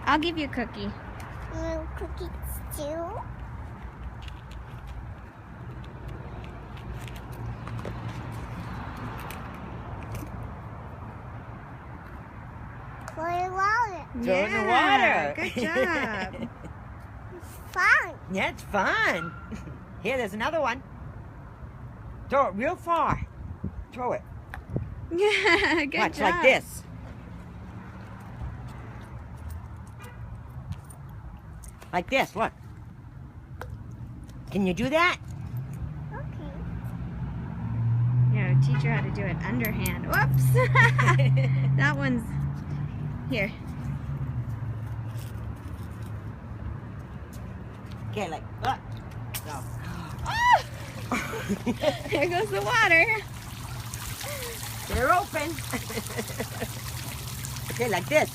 I'll give you a cookie. Cookies too. Pour the water. Throw it in the water. Good job. It's fun. Yeah, it's fun. Here, there's another one. Throw it real far. Throw it. Yeah, good Watch, job. like this. Like this, look. Can you do that? Okay. Yeah, teach her how to do it underhand. Whoops. That one's here. Okay, like, look. No. There goes the water. They're open. Okay, like this.